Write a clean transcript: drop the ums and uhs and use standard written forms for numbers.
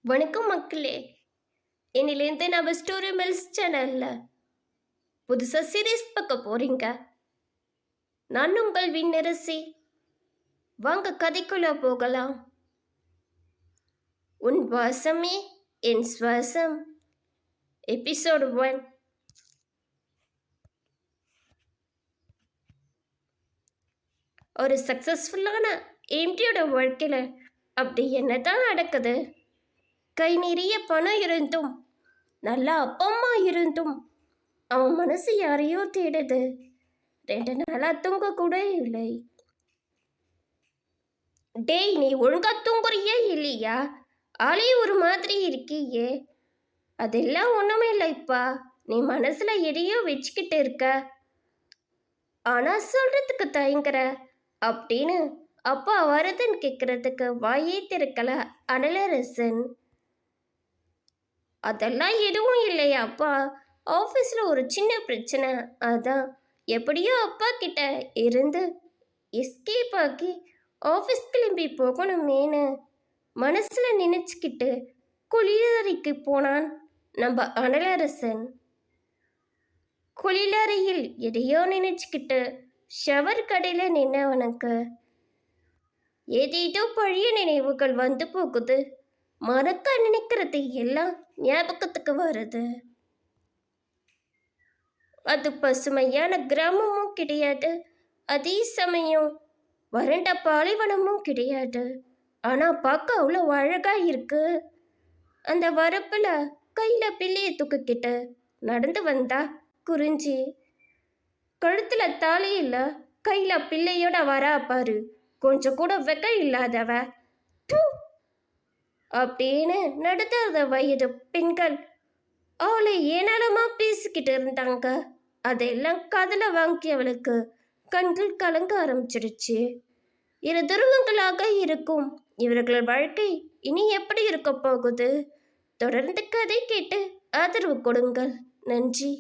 வணக்கம் மக்களே. இன்னிலேருந்து நம்ம ஸ்டோரி மில்ஸ் சேனல்ல புதுசா சீரீஸ் பார்க்க போறீங்க. நான் உங்கள் விண்ணரசி. வாங்க கதைக்குள்ள போகலாம். உன் வாசமே என் சுவாசம். எபிசோடு 1. ஒரு சக்சஸ்ஃபுல்லான எம்டியோட வாழ்க்கையில அப்படி என்னதான் நடக்குது? கை நிறைய பணம் இருந்தும், நல்ல அப்பா அம்மா இருந்தும், அவன் மனசு யாரையோ தேடுது. 2 நாளா தூங்க கூட இல்லை. டேய், நீ ஒழுங்கா தூங்குறியே இல்லையா? ஆளே ஒரு மாதிரி இருக்கியே. அதெல்லாம் ஒண்ணுமே இல்லைப்பா. நீ மனசுல எதையோ வச்சுக்கிட்டு இருக்க. ஆனா சொல்றதுக்கு தயங்குற அப்படின்னு அப்பா வரதன் கேட்கறதுக்கு வாயே திறக்கல அனலரசன். அதெல்லாம் எதுவும் இல்லையாப்பா. ஆஃபீஸில் ஒரு சின்ன பிரச்சனை. அதான் எப்படியோ அப்பா கிட்ட இருந்து எஸ்கேப் ஆகி ஆஃபீஸ் கிளம்பி போகணுமேனு மனசில் நினச்சிக்கிட்டு குளியலறைக்கு போனான் நம்ம அனலரசன். குளியலறையில் எதையோ நினச்சிக்கிட்டு ஷவர் கடையில் நின்னவனுக்கு ஏதேதோ பழைய நினைவுகள் வந்து போகுது. மறக்க நினைக்கிறது எல்லாம் ஞாபகத்துக்கு வருது. அது பசுமையான கிராமமும் கிடையாது, அதே சமயம் வறண்ட பாலைவனமும் கிடையாது. ஆனா பார்க்க அவ்வளோ அழகா இருக்கு. அந்த வரப்புல கையில பிள்ளைய தூக்கிக்கிட்டு நடந்து வந்தா குறிஞ்சி. கழுத்துல தாலி இல்ல, கையில பிள்ளையோட வரா பாரு. கொஞ்சம் கூட வெக்க இல்லாதவ அப்படின்னு நடுத்தர வயது பெண்கள் அவளை ஏனாலமா பேசிக்கிட்டு இருந்தாங்க. அதெல்லாம் காதல வாங்கியவளுக்கு கண்கள் கலங்க ஆரம்பிச்சிடுச்சு. 2 துருவங்களாக இருக்கும் இவர்கள் வாழ்க்கை இனி எப்படி இருக்க போகுது? தொடர்ந்து கதை கேட்டு ஆதரவு கொடுங்கள். நன்றி.